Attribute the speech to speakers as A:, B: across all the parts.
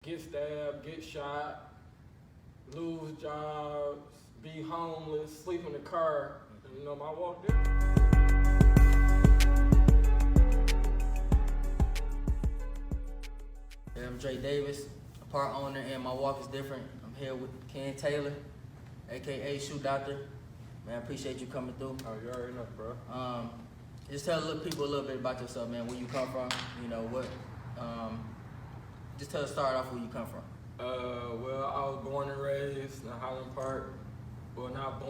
A: get stabbed, get shot, lose jobs, be homeless, sleep in the car. You know, my walk there.
B: Yeah, I'm Dre Davis, a part owner, and my walk is different. I'm here with Ken Taylor, aka Shoe Doctor. Man, I appreciate you coming through.
A: Oh, you already know, bro.
B: Just tell people a little bit about yourself, man. Where you come from, you know what? Just start off where you come from.
A: Well, I was born and raised in Highland Park. Well, not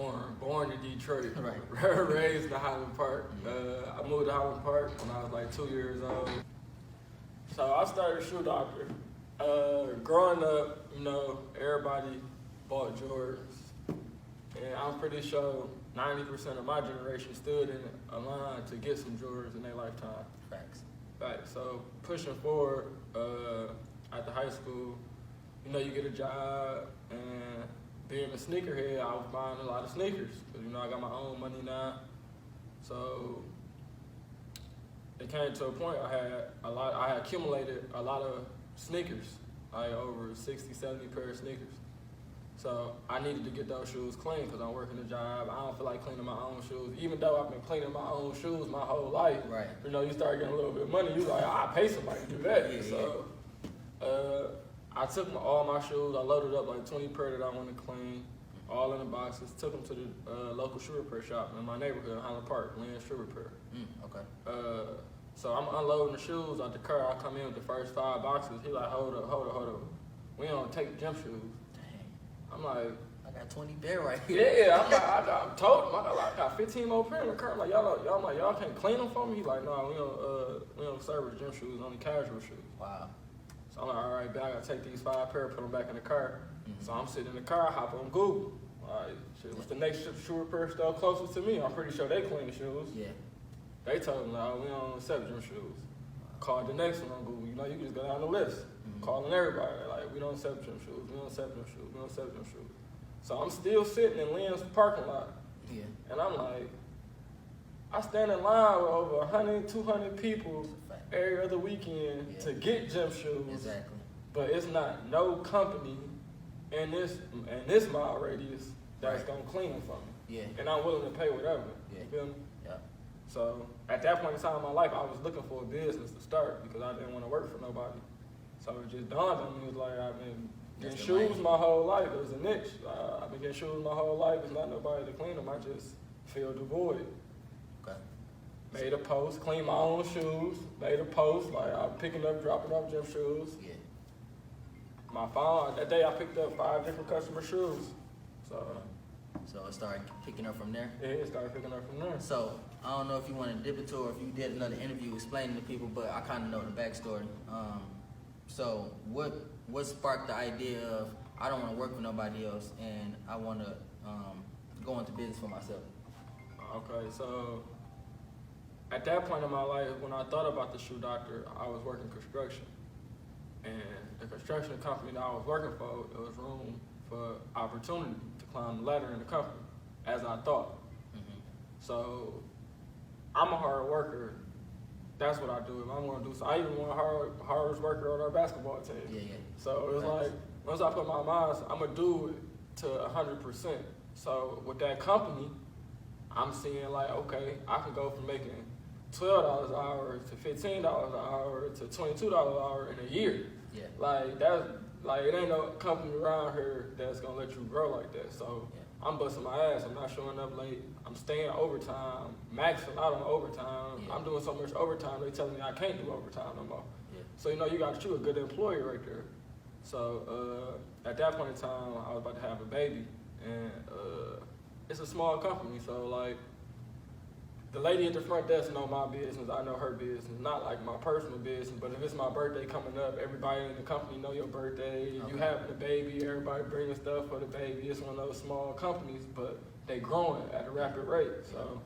A: born in Detroit.
B: Right.
A: Raised in Highland Park. I moved to Highland Park when I was like 2 years old. So I started Shoe Doctor. Growing up, you know, everybody bought Jordans. And I'm pretty sure 90% of my generation stood in a line to get some Jordans in their lifetime.
B: Facts.
A: Right, so pushing forward after high school, you know, you get a job, and being a sneakerhead, I was buying a lot of sneakers. Cause, you know, I got my own money now. So it came to a point I had accumulated a lot of sneakers, like over 60, 70 pair of sneakers. So I needed to get those shoes clean because I'm working a job. I don't feel like cleaning my own shoes, even though I've been cleaning my own shoes my whole life.
B: Right.
A: You know, you start getting a little bit of money, you like, I pay somebody to do that.
B: Yeah,
A: so I took all my shoes, I loaded up like 20 pair that I wanted to clean, all in the boxes, took them to the local shoe repair shop in my neighborhood, Highland Park, Land Shoe Repair.
B: Okay.
A: So I'm unloading the shoes out the car. I come in with the first 5 boxes. He like, hold up. We don't take gym shoes. I'm like,
B: I got 20 pair right here.
A: yeah. I'm like, I told him I got 15 more pair in the car. I'm like, y'all can't clean them for me. He like, no, we don't service gym shoes, only casual shoes.
B: Wow.
A: So I'm like, all right, I gotta take these 5 pair, put them back in the car.
B: Mm-hmm.
A: So I'm sitting in the car, hop on Google. All right, shit, what's the next shoe repair store closest to me? I'm pretty sure they clean shoes.
B: Yeah.
A: They told me, like, we don't accept gym shoes. Called the next one on Google. You know, you can just go down the list.
B: Mm-hmm.
A: Calling everybody, like, we don't accept gym shoes. We don't accept gym shoes. We don't accept gym shoes. So I'm still sitting in Lynn's parking lot.
B: Yeah.
A: And I'm like, I stand in line with over 100, 200 people every other weekend to get gym shoes.
B: Exactly.
A: But it's not no company in this mile radius that's gonna clean them for me.
B: Yeah.
A: And I'm willing to pay whatever.
B: Yeah.
A: You feel me?
B: Yeah.
A: So at that point in time in my life, I was looking for a business to start because I didn't want to work for nobody. So it just dawned on me, it was like, I've been getting shoes my whole life. It was a niche. I've been getting shoes my whole life. There's not nobody to clean them. I just filled the void.
B: Okay.
A: Made a post, cleaned my own shoes. Made a post, like I'm picking up, dropping off gym shoes.
B: Yeah.
A: My phone, that day I picked up 5 different customer shoes.
B: So it started picking up from there?
A: Yeah, it started picking up from there.
B: So, I don't know if you want to dip into or if you did another interview explaining to people, but I kind of know the backstory. So, what sparked the idea of, I don't want to work for nobody else and I want to go into business for myself?
A: Okay, so at that point in my life, when I thought about the Shoe Doctor, I was working construction. And the construction company that I was working for, there was room for opportunity to climb the ladder in the company, as I thought.
B: Mm-hmm.
A: So I'm a hard worker. That's what I do. If I'm gonna do so, I even want a hardest worker on our basketball team.
B: Yeah.
A: So it was like, once I put my mind, I'm gonna do it to 100%. So with that company, I'm seeing like, okay, I could go from making $12 an hour to $15 an hour to $22 an hour in a year.
B: Yeah.
A: Like it ain't no company around here that's gonna let you grow like that. So
B: Yeah.
A: I'm busting my ass. I'm not showing up late. I'm staying overtime, maxing out on overtime.
B: Yeah.
A: I'm doing so much overtime. They telling me I can't do overtime no more.
B: Yeah.
A: So you know you got you a good employee right there. So at that point in time, I was about to have a baby, and it's a small company. So like the lady at the front desk know my business. I know her business. Not like my personal business, but if it's my birthday coming up, everybody in the company know your birthday. Okay. You having a baby, everybody bringing stuff for the baby. It's one of those small companies, but they growing at a rapid rate. So,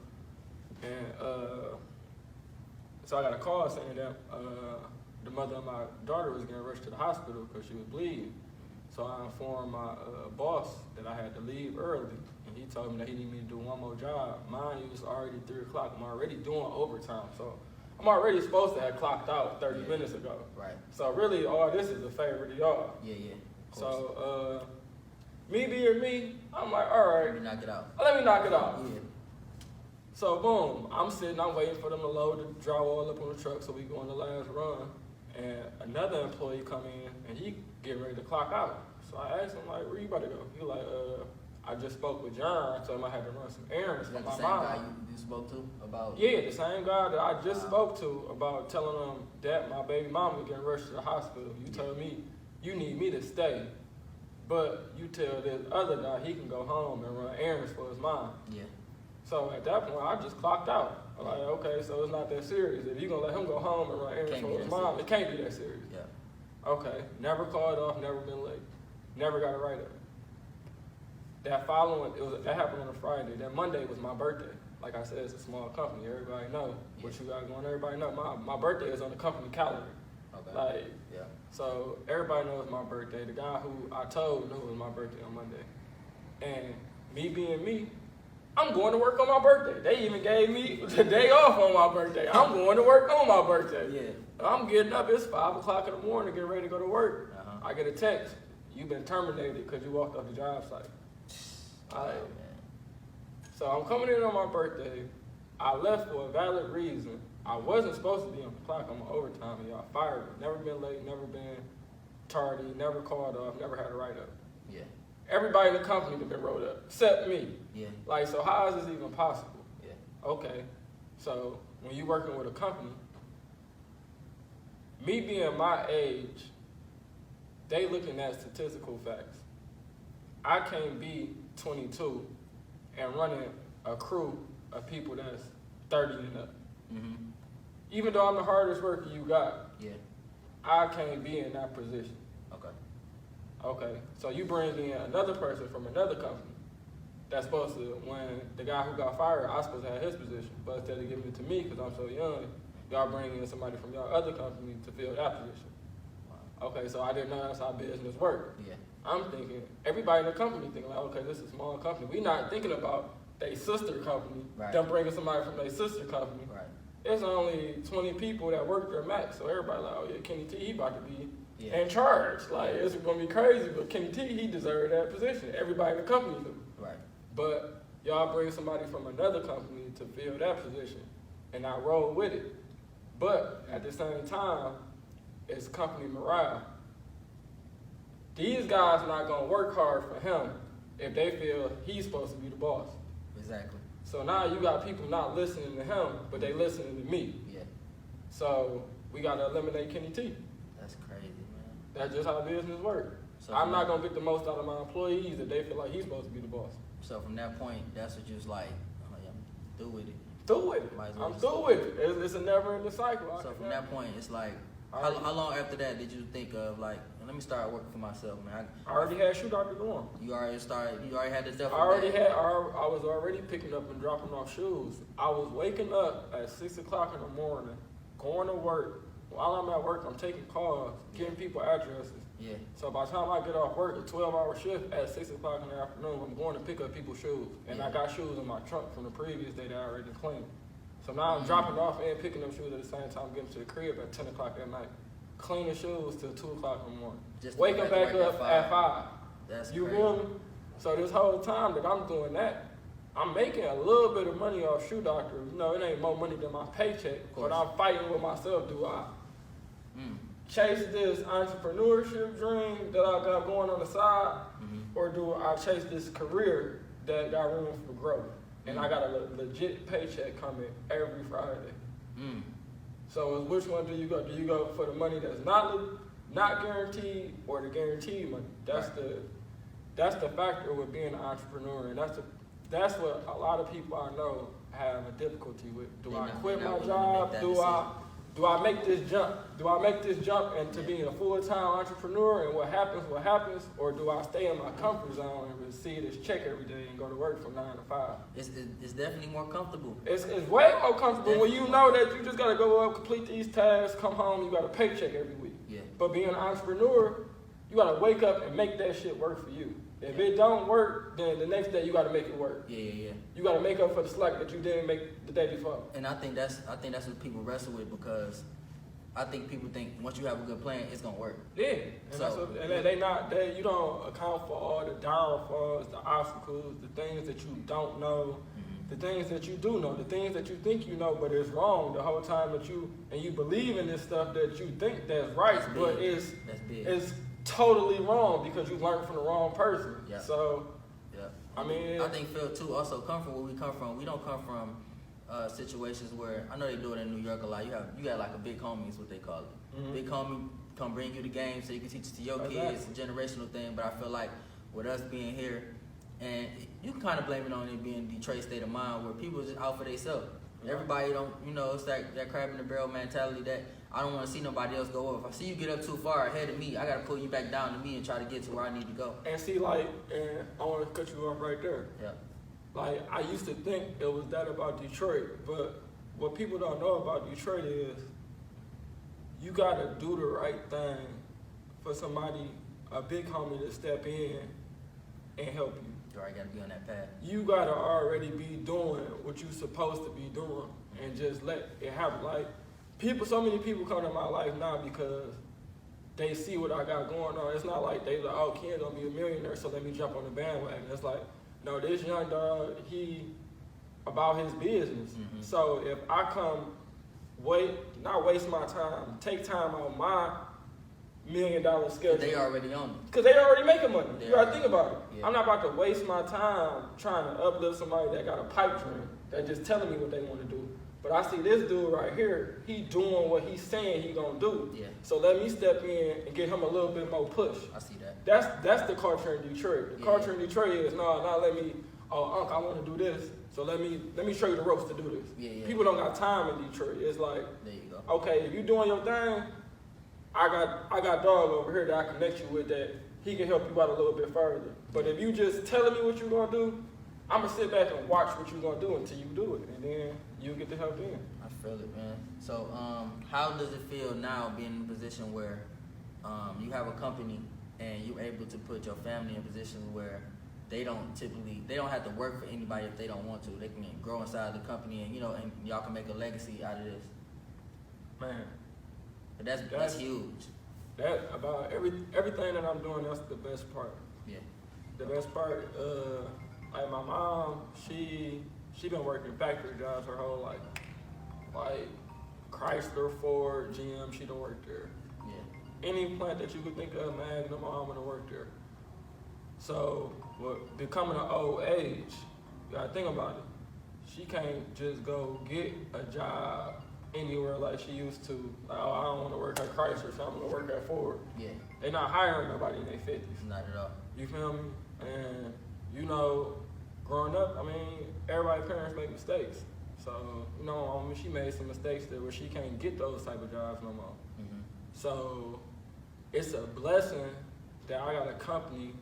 A: so I got a call saying that the mother of my daughter was getting rushed to the hospital because she was bleeding. So I informed my boss that I had to leave early. And he told me that he needed me to do one more job. Mine was already 3 o'clock. I'm already doing overtime. So I'm already supposed to have clocked out 30
B: Yeah.
A: minutes ago.
B: Right.
A: So really, all this is a favor to y'all.
B: Yeah, yeah. Of course.
A: So, me being me, I'm like, all right,
B: Let me knock it out.
A: let me knock it out.
B: Yeah.
A: So boom, I'm sitting, I'm waiting for them to load the drywall up on the truck so we go on the last run. And another employee come in and he get ready to clock out. So I asked him like, where you about to go? He like, I just spoke with John, so I had to run some errands
B: Is
A: for
B: that
A: my
B: the same
A: mom.
B: guy you spoke to about?
A: Yeah, the same guy that I just
B: Wow.
A: spoke to about telling him that my baby mama getting rushed to the hospital. You told me you need me to stay, but you tell this other guy he can go home and run errands for his mom.
B: Yeah.
A: So at that point, I just clocked out. I'm like, okay, so it's not that serious. If you're going to let him go home and run errands
B: Can't
A: for
B: be
A: his
B: that
A: mom,
B: serious.
A: it can't be that serious.
B: Yeah.
A: Okay, never called off, never been late. Never got a write-up. That following, that happened on a Friday. That Monday was my birthday. Like I said, it's a small company. Everybody know what you got going. Everybody know my birthday is on the company calendar.
B: Okay.
A: Like,
B: Yeah.
A: so everybody knows my birthday. The guy who I told knew it was my birthday on Monday. And me being me, I'm going to work on my birthday. They even gave me the day off on my birthday. I'm going to work on my birthday.
B: Yeah.
A: I'm getting up, it's 5 o'clock in the morning, getting ready to go to work.
B: Uh-huh.
A: I get a text, you've been terminated because you walked off the job site.
B: Oh,
A: Alright.
B: man.
A: So I'm coming in on my birthday. I left for a valid reason. I wasn't supposed to be on the clock. I'm on overtime and y'all fired me. Never been late, never been tardy, never called off, never had a write-up.
B: Yeah.
A: Everybody in the company has been wrote up, except me.
B: Yeah.
A: Like, so how is this even possible?
B: Yeah.
A: Okay, so when you're working with a company, me being my age, they looking at statistical facts. I can't be 22 and running a crew of people that's 30 and up.
B: Mm-hmm.
A: Even though I'm the hardest worker you got,
B: Yeah.
A: I can't be in that position.
B: Okay.
A: Okay, so you bring in another person from another company that's supposed to, when the guy who got fired, I was supposed to have his position, but instead of giving it to me because I'm so young, y'all bring in somebody from y'all other company to fill that position.
B: Wow.
A: Okay, so I didn't know that's how business worked.
B: Yeah.
A: I'm thinking, everybody in the company thinking like, okay, this is a small company. We not thinking about their sister company,
B: Right.
A: them bringing somebody from their sister company.
B: Right.
A: It's only 20 people that work their max, so everybody like, oh yeah, Kenny T, he about to be
B: Yeah.
A: in charge. Like, it's gonna be crazy, but Kenny T, he deserved that position. Everybody in the company knew.
B: Right.
A: But y'all bring somebody from another company to fill that position, and I roll with it. But at the same time, it's company morale. These guys not gonna work hard for him if they feel he's supposed to be the boss.
B: Exactly.
A: So now you got people not listening to him, but they listening to me.
B: Yeah.
A: So we gotta eliminate Kenny T.
B: That's crazy, man.
A: That's just how business works.
B: So
A: I'm
B: from
A: not
B: that-
A: gonna get the most out of my employees if they feel like he's supposed to be the boss.
B: So from that point, that's what you was like, oh yeah, do with it.
A: Through with it.
B: Might as well
A: I'm
B: just-
A: through with it. It's a never-ending cycle.
B: So from that point, it's like,
A: I
B: how
A: already-
B: long after that did you think of like, let me start working for myself, man?
A: I already had shoe doctor going.
B: You already started. You already had the duffel
A: I already
B: bag.
A: I was already picking up and dropping off shoes. I was waking up at 6 o'clock in the morning, going to work. While I'm at work, I'm taking calls, giving people addresses.
B: Yeah.
A: So by the time I get off work, a 12-hour shift at 6 o'clock in the afternoon, I'm going to pick up people's shoes. And I
B: Yeah.
A: got shoes in my trunk from the previous day that I already cleaned. So now I'm dropping off and picking up shoes at the same time, getting to the crib at 10 o'clock at night. Cleaning shoes till 2 o'clock in the morning.
B: Just to
A: Waking
B: get
A: back
B: to work
A: up at 5.
B: That's
A: You
B: crazy.
A: feel me? So this whole time that I'm doing that, I'm making a little bit of money off shoe doctor. You know, it ain't more money than my paycheck,
B: course.
A: but I'm fighting with myself. Do I
B: Mm.
A: chase this entrepreneurship dream that I got going on the side,
B: Mhm.
A: or do I chase this career that got room for growth? And I got a legit paycheck coming every Friday.
B: Mm.
A: So which one do you go? Do you go for the money that's not guaranteed, or the guaranteed money? That's the factor with being an entrepreneur, and that's what a lot of people I know have a difficulty with. Do
B: They're
A: I
B: not-
A: quit
B: they're
A: my
B: not willing to
A: job?
B: make that
A: Do I make this jump? Do I make this jump into
B: Yeah.
A: being a full-time entrepreneur, and what happens, or do I stay in my comfort zone and receive this check every day and go to work from 9 to 5?
B: It's definitely more comfortable.
A: It's way more comfortable when you know that you just gotta go up, complete these tasks, come home, you got a paycheck every week.
B: Yeah.
A: But being an entrepreneur, you gotta wake up and make that shit work for you. If it don't work, then the next day you got to make it work.
B: Yeah.
A: You got to make up for the slack that you didn't make the day before.
B: And I think that's what people wrestle with, because I think people think once you have a good plan, it's gonna work.
A: Yeah, and
B: So,
A: you don't account for all the downfalls, the obstacles, the things that you don't know, the things that you do know, the things that you think you know, but it's wrong the whole time that you believe in this stuff that you think that's right, but it's totally wrong because you learned from the wrong person.
B: Yeah.
A: So,
B: Yeah.
A: I mean,
B: I think Phil too also come from where we come from. We don't come from situations where, I know they do it in New York a lot. You got like a big homie is what they call it.
A: Mhm.
B: Big homie come bring you the game so you can teach it to your kids. It's a generational thing. But I feel like with us being here, and you can kind of blame it on it being Detroit state of mind, where people are just out for themselves.
A: Yeah.
B: Everybody don't, it's that crab in the barrel mentality that I don't want to see nobody else go up. If I see you get up too far ahead of me, I got to pull you back down to me and try to get to where I need to go.
A: And see, like, and I want to cut you off right there.
B: Yeah.
A: Like, I used to think it was that about Detroit, but what people don't know about Detroit is you gotta do the right thing for somebody, a big homie, to step in and help you.
B: You already got to be on that path.
A: You gotta already be doing what you're supposed to be doing and just let it happen. Like, so many people come to my life now because they see what I got going on. It's not like they like, oh, Ken's gonna be a millionaire, so let me jump on the bandwagon. It's like, no, this young dog, he about his business.
B: Mm-hmm.
A: So if I come not waste my time, take time on my $1 million schedule.
B: They already on it.
A: Because they already making money. You gotta think about it.
B: Yeah.
A: I'm not about to waste my time trying to uplift somebody that got a pipe dream, that just telling me what they want to do. But I see this dude right here, he doing what he's saying he gonna do.
B: Yeah.
A: So let me step in and give him a little bit more push.
B: I see that.
A: That's the culture in Detroit. The culture in Detroit is, no, let me, Unc, I want to do this. So let me show you the ropes to do this.
B: Yeah.
A: People don't got time in Detroit. It's like,
B: There you go.
A: okay, if you doing your thing, I got dog over here that I connect you with that he can help you out a little bit further. But if you just telling me what you're gonna do, I'm gonna sit back and watch what you're gonna do until you do it, and then you get the help in.
B: I feel it, man. So, how does it feel now being in a position where you have a company and you're able to put your family in positions where they don't have to work for anybody if they don't want to. They can grow inside the company and and y'all can make a legacy out of this.
A: Man,
B: But that's huge.
A: that about everything that I'm doing, that's the best part.
B: Yeah.
A: The best part, like my mom, she been working factory jobs her whole life. Like Chrysler, Ford, GM, she done worked there.
B: Yeah.
A: Any plant that you could think of, Magnum, my mom done worked there. So, becoming an old age, you gotta think about it. She can't just go get a job anywhere like she used to. Like, oh, I don't want to work at Chrysler, so I'm gonna work at Ford.
B: Yeah.
A: They're not hiring nobody in their 50s.
B: Not at all.
A: You feel me? And growing up, I mean, everybody's parents make mistakes. So, she made some mistakes there where she can't get those type of jobs no more.
B: Mm-hmm.
A: So, it's a blessing that I got a company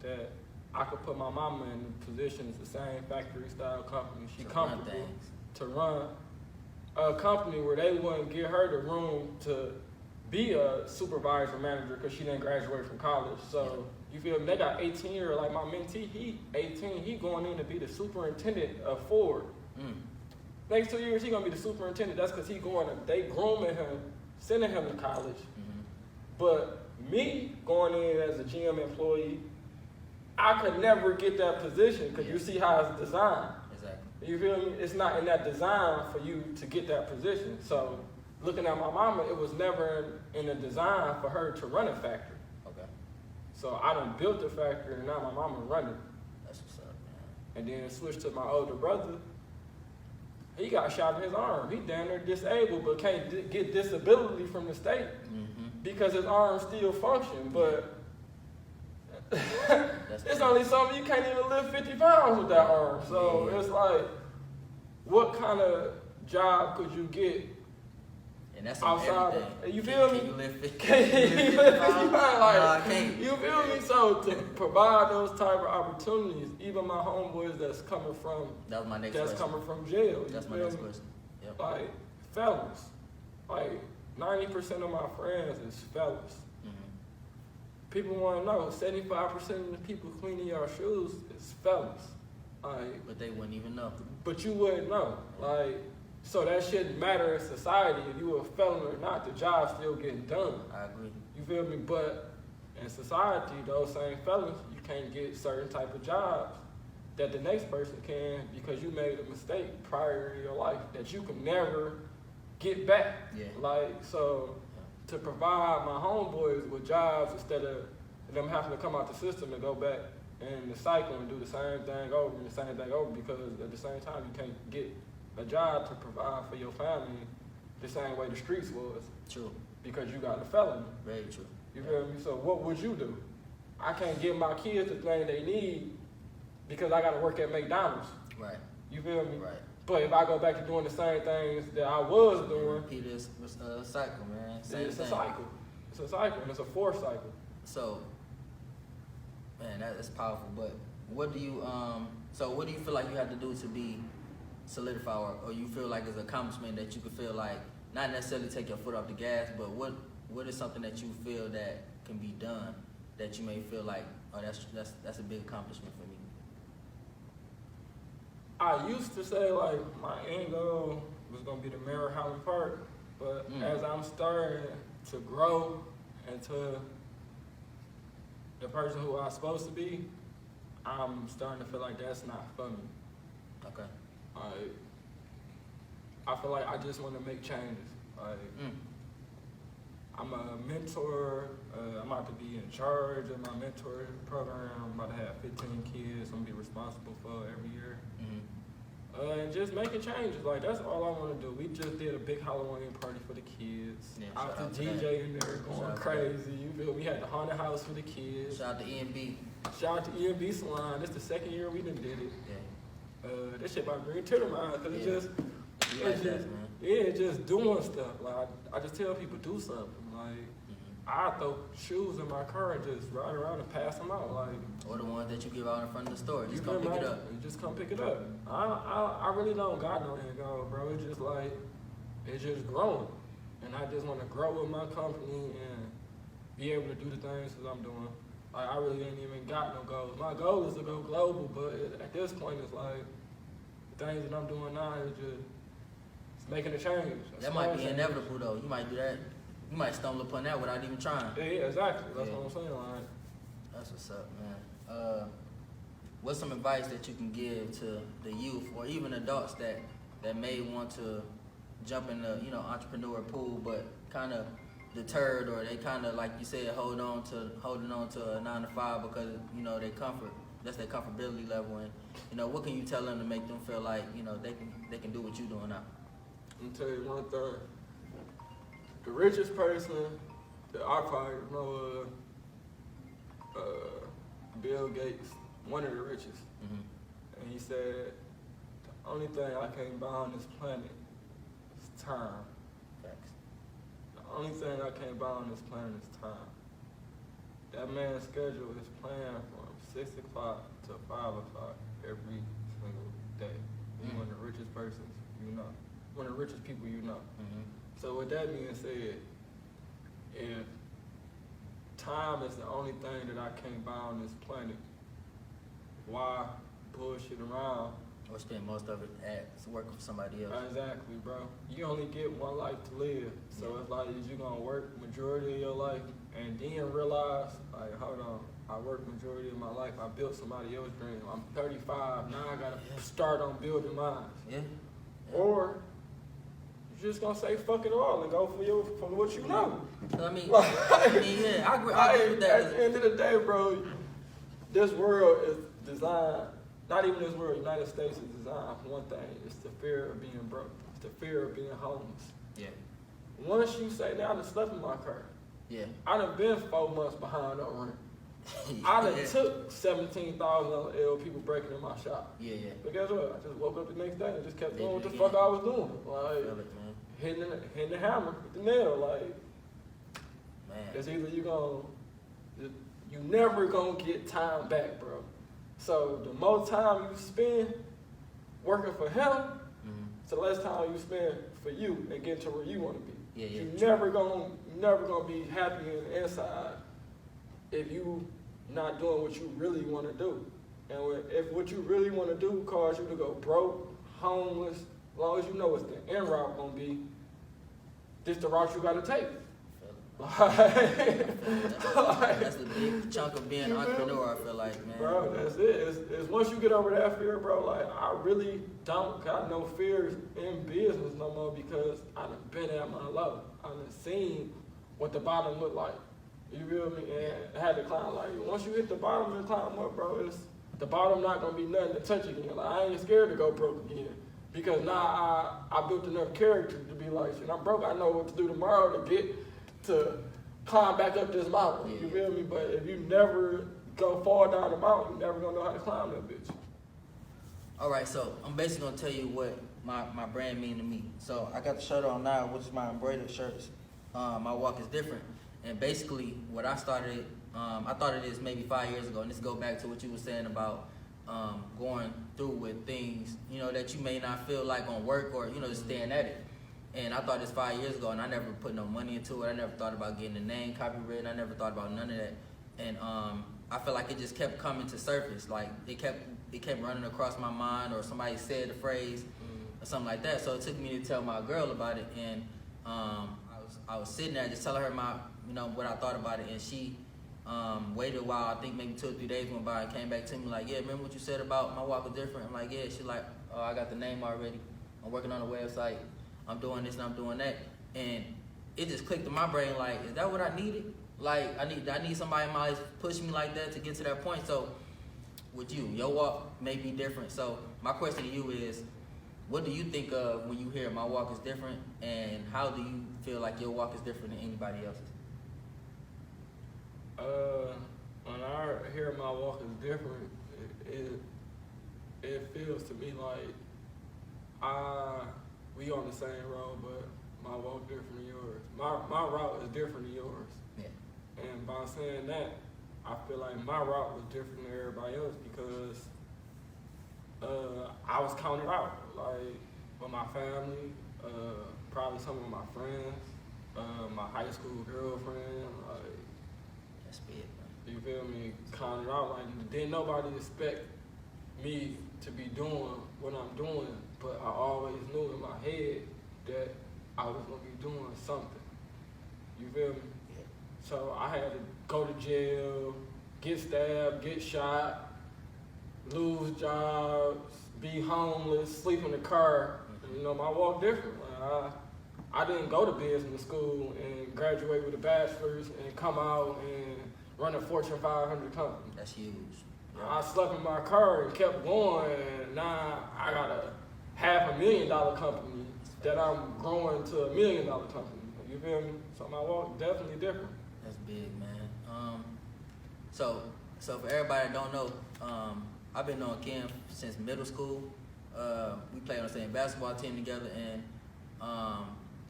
A: that I could put my mama in the position. It's the same factory style company. She comfortable to run a company where they wouldn't give her the room to be a supervisor manager because she didn't graduate from college. So you feel me? They got 18-year, like my mentee, he 18, he going in to be the superintendent of Ford. Next 2 years, he gonna be the superintendent. That's because they grooming him, sending him to college.
B: Mm-hmm.
A: But me going in as a GM employee, I could never get that position because you see how it's designed.
B: Exactly.
A: You feel me? It's not in that design for you to get that position. So looking at my mama, it was never in the design for her to run a factory.
B: Okay.
A: So I done built the factory and now my mama run it.
B: That's what's up, man.
A: And then switched to my older brother. He got shot in his arm. He damn near disabled but can't get disability from the state because his arm still function. But it's only something you can't even lift 50 pounds with that arm. So it's like, what kind of job could you get?
B: And that's
A: outside
B: everything.
A: You feel me?
B: Can you lift 50?
A: Can you lift 50 pounds?
B: I can't.
A: You feel me? So to provide those type of opportunities, even my homeboys that's coming from
B: That was my next question.
A: coming from jail.
B: That's my next question. Yep.
A: Like fellas, like 90% of my friends is fellas. people want to know 75% of the people cleaning your shoes is fellas. Like,
B: But they wouldn't even know.
A: but you wouldn't know. Like, so that shouldn't matter in society if you a felon or not. The job's still getting done.
B: I agree.
A: You feel me? But in society, those same felons, you can't get certain type of jobs that the next person can because you made a mistake prior in your life that you can never get back.
B: Yeah.
A: Like, so to provide my homeboys with jobs instead of them having to come out the system and go back in the cycle and do the same thing over and the same thing over because at the same time you can't get a job to provide for your family the same way the streets was
B: True.
A: because you got a felony.
B: Very true.
A: You feel me? So what would you do? I can't give my kids the thing they need because I got to work at McDonald's.
B: Right.
A: You feel me?
B: Right.
A: But if I go back to doing the same things that I was doing,
B: Repeat this cycle, man. Same
A: it's
B: thing.
A: a cycle. It's a cycle, and it's a forced cycle.
B: So, man, that's powerful. But what do you what do you feel like you have to do to be solidified, or you feel like it's an accomplishment that you could feel like not necessarily take your foot off the gas, but what is something that you feel that can be done that you may feel like, oh, that's a big accomplishment for me.
A: I used to say like my end goal was gonna be the mayor of Highland Park, but as I'm starting to grow into the person who I'm supposed to be, I'm starting to feel like that's not for me.
B: Okay.
A: I feel like I just want to make changes. Like I'm a mentor. I'm about to be in charge of my mentor program. I'm about to have 15 kids. I'm gonna be responsible for every year. And just making changes. Like that's all I want to do. We just did a big Halloween party for the kids.
B: Yeah,
A: I
B: shout out
A: was
B: to
A: the
B: that.
A: DJ in there going
B: Shout out to
A: crazy. You feel? We had the haunted house for the kids.
B: Shout out to EMB.
A: Shout out to EMB Salon. This the second year we done did it.
B: Yeah.
A: This shit about bring to the mind because
B: Yeah.
A: it just,
B: You
A: it
B: like
A: just,
B: that, man.
A: yeah, just doing stuff. Like I just tell people do something. Like I throw shoes in my car and just ride around and pass them out. Like
B: Or the ones that you give out in front of the store. Just
A: you
B: come
A: feel
B: pick
A: me?
B: it up.
A: You just come pick it up. I really don't got no end goal, bro. It's just like it's just growing, and I just want to grow with my company and be able to do the things that I'm doing. Like I really ain't even got no goals. My goal is to go global, but at this point, it's like the things that I'm doing now is just it's making a change.
B: That might be inevitable though. You might do that. You might stumble upon that without even trying.
A: Yeah, exactly. That's
B: Yeah.
A: what I'm saying. Like
B: That's what's up, man. What's some advice that you can give to the youth or even adults that may want to jump in the entrepreneur pool, but kind of deterred, or they kind of, like you said, holding on to a 9 to 5 because their comfort, that's their comfortability level, and what can you tell them to make them feel like they can do what you're doing now?
A: I'm gonna tell you one thing. The richest person that I probably know Bill Gates, one of the richest. And he said, the only thing I can't buy on this planet is time.
B: Facts.
A: The only thing I can't buy on this planet is time. That man's schedule is planned from 6 o'clock to 5 o'clock every single day. He's one of the richest persons you know. One of the richest people you know. So with that being said, if time is the only thing that I can't buy on this planet, why bullshit around?
B: Or spend most of it at working for somebody else.
A: Exactly, bro. You only get one life to live. So it's like, is you gonna work majority of your life and then realize, like, hold on, I worked majority of my life, I built somebody else's dream. I'm 35, now I gotta start on building mine.
B: Yeah.
A: Or you're just gonna say fuck it all and go for what you know.
B: So, I mean,
A: Like,
B: I agree with that.
A: At the end of the day, bro, this world is designed, not even this world, United States is designed for one thing. It's the fear of being broke. It's the fear of being homeless.
B: Yeah.
A: Once you say, now I done slept in my car.
B: Yeah.
A: I done been 4 months behind on rent. I done took $17,000 L people breaking in my shop.
B: Yeah, yeah.
A: But guess what? I just woke up the next day and just kept doing what the
B: Did it
A: fuck
B: again.
A: I was doing. Like,
B: Feel it, man.
A: hitting the hammer with the nail. Like,
B: Man.
A: it's either you never gonna get time back, bro. So the more time you spend working for him, so the less time you spend for you and getting to where you want to be.
B: Yeah, yeah.
A: You never gonna be happy in the inside if you not doing what you really want to do. And if what you really want to do cause you to go broke, homeless, as long as you know what's the end route gonna be, this the route you gotta take.
B: That's the big chunk of being an entrepreneur, I feel like, man.
A: Bro, that's it. It's once you get over that fear, bro, like, I really don't got no fears in business no more because I done been at my low. I done seen what the bottom look like. You feel me? And I had to climb. Like, once you hit the bottom and climb up, bro, the bottom not gonna be nothing to touch again. Like, I ain't scared to go broke again. Because now I built enough character to be like, shit, I'm broke, I know what to do tomorrow to climb back up this mountain. You feel me? But if you never go fall down the mountain, you never gonna know how to climb that bitch.
B: All right, so I'm basically gonna tell you what my brand mean to me. So I got the shirt on now, which is my embroidered shirts. My walk is different. And basically what I started, I thought of this maybe 5 years ago, and this go back to what you were saying about going through with things, you know, that you may not feel like gonna work or, you know, just staying at it. And I thought this 5 years ago, and I never put no money into it. I never thought about getting the name copywritten. I never thought about none of that. And I feel like it just kept coming to surface. Like it kept running across my mind, or somebody said the phrase or something like that. So it took me to tell my girl about it, and I was sitting there just telling her what I thought about it, and she waited a while. I think maybe 2 or 3 days went by and came back to me like, yeah, remember what you said about my walk was different? I'm like, yeah. She like, oh, I got the name already. I'm working on the website. I'm doing this and I'm doing that. And it just clicked in my brain like, is that what I needed? Like, I need somebody in my life to push me like that to get to that point. So with you, your walk may be different. So my question to you is, what do you think of when you hear my walk is different, and how do you feel like your walk is different than anybody else's?
A: When I hear my walk is different, it feels to me like we on the same road, but my walk different than yours. My route is different than yours.
B: Yeah.
A: And by saying that, I feel like my route was different than everybody else because I was counted out, like with my family, probably some of my friends, my high school girlfriend, like.
B: That's big, man.
A: You feel me? Counted out, like didn't nobody expect me to be doing what I'm doing, but I always knew in my head that I was gonna be doing something. You feel me?
B: Yeah.
A: So I had to go to jail, get stabbed, get shot, lose jobs, be homeless, sleep in the car. You know, my walk different. Like, I didn't go to business school and graduate with a bachelor's and come out and run a Fortune 500 company.
B: That's huge.
A: I slept in my car and kept going, and now I got a $500,000 company that I'm growing to $1 million company. You feel me? So my walk definitely different.
B: That's big, man. So for everybody that don't know, I've been knowing Ken since middle school. We played on the same basketball team together, and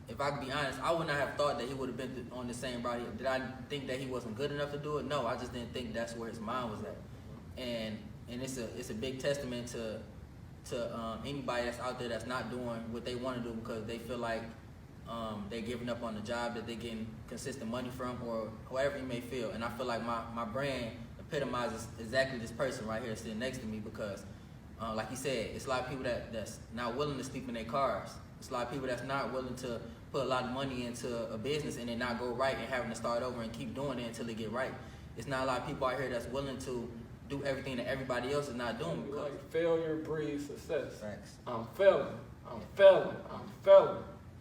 B: if I can be honest, I would not have thought that he would have been on the same route. Did I think that he wasn't good enough to do it? No, I just didn't think that's where his mind was at. And it's a big testament to anybody that's out there that's not doing what they want to do because they feel like they're giving up on the job that they're getting consistent money from, or however you may feel. And I feel like my brand epitomizes exactly this person right here sitting next to me because, like you said, it's a lot of people that's not willing to sleep in their cars. It's a lot of people that's not willing to put a lot of money into a business and then not go right and having to start over and keep doing it until they get right. It's not a lot of people out here that's willing to do everything that everybody else is not doing.
A: Like failure breeds success.
B: Facts.
A: I'm failing.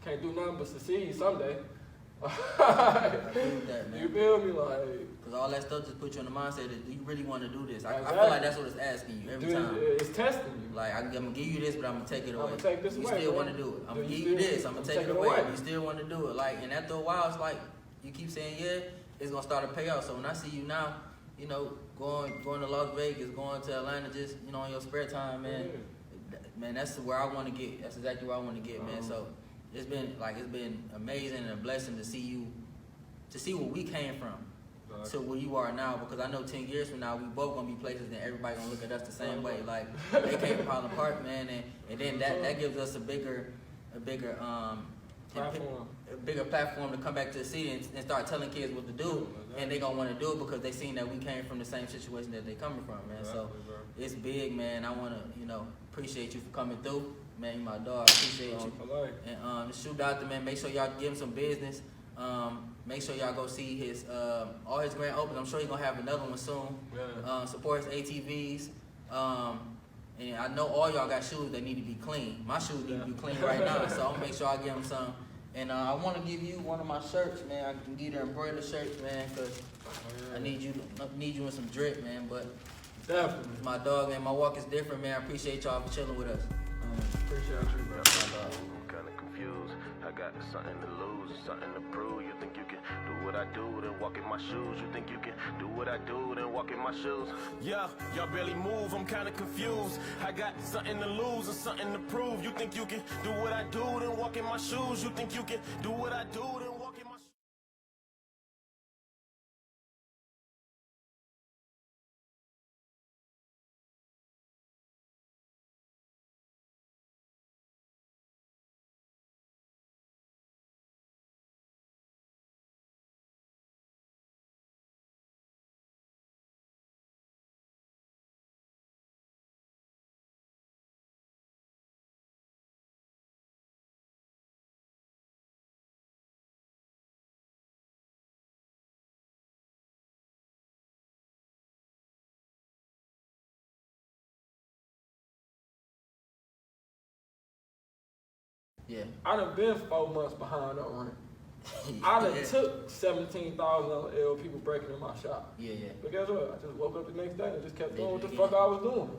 A: Can't do nothing but succeed someday.
B: I agree with that, man.
A: You feel me? Like,
B: because all that stuff just puts you in the mindset that do you really want to do this? I
A: Exactly.
B: feel like that's what it's asking you every time.
A: It's testing you.
B: Like, I'm going to give you this, but I'm going to take it away.
A: I'm gonna take this
B: you
A: away,
B: still
A: bro.
B: want to do it. I'm
A: Do
B: going to
A: you
B: give you
A: still-
B: this. I'm going to
A: I'm
B: take it
A: taking
B: away.
A: away.
B: You still want to do it. Like, and after a while, it's like you keep saying, yeah, it's going to start to pay off. So when I see you now, you know, going to Las Vegas, going to Atlanta, just, you know, in your spare time, man, man, that's where I want to get. That's exactly where I want to get, man. So it's been amazing and a blessing to see where we came from to where you are now, because I know 10 years from now we both gonna be places and everybody gonna look at us the same way. Like they came from Highland Park, man, and then that gives us a bigger
A: platform.
B: A bigger platform to come back to the city and start telling kids what to do, and they gonna want to do it because they seen that we came from the same situation that they coming from, man.
A: Exactly,
B: So
A: bro.
B: it's big, man. I wanna, appreciate you for coming through, man. You my dog. Appreciate you. And shoot out there, man. Make sure y'all give him some business. Make sure y'all go see his all his grand openings. I'm sure he's gonna have another one soon.
A: Yeah.
B: Support his ATVs. And I know all y'all got shoes that need to be clean. My shoes need to be clean right now, so I'm gonna make sure I give him some. And I want to give you one of my shirts, man. I can give you the embroidered shirts, man, cause I need you in some drip, man. But
A: Definitely.
B: my dog, man. My walk is different, man. I appreciate y'all for chilling with us.
A: Appreciate you, bro.
C: I'm kinda confused. I got something to lose, something to prove. You think you can do what I do, then walk in my shoes. You think you can do what I do, then walk in my shoes. Yeah, y'all barely move, I'm kinda confused. I got something to lose and something to prove. You think you can do what I do, then walk in my shoes. You think you can do what I do, then walk in my shoes.
B: Yeah.
A: I done been 4 months behind on rent. I done took $17,000 on L, people breaking in my shop.
B: Yeah.
A: But guess what? I just woke up the next day and just kept doing what the
B: Again.
A: fuck I was doing.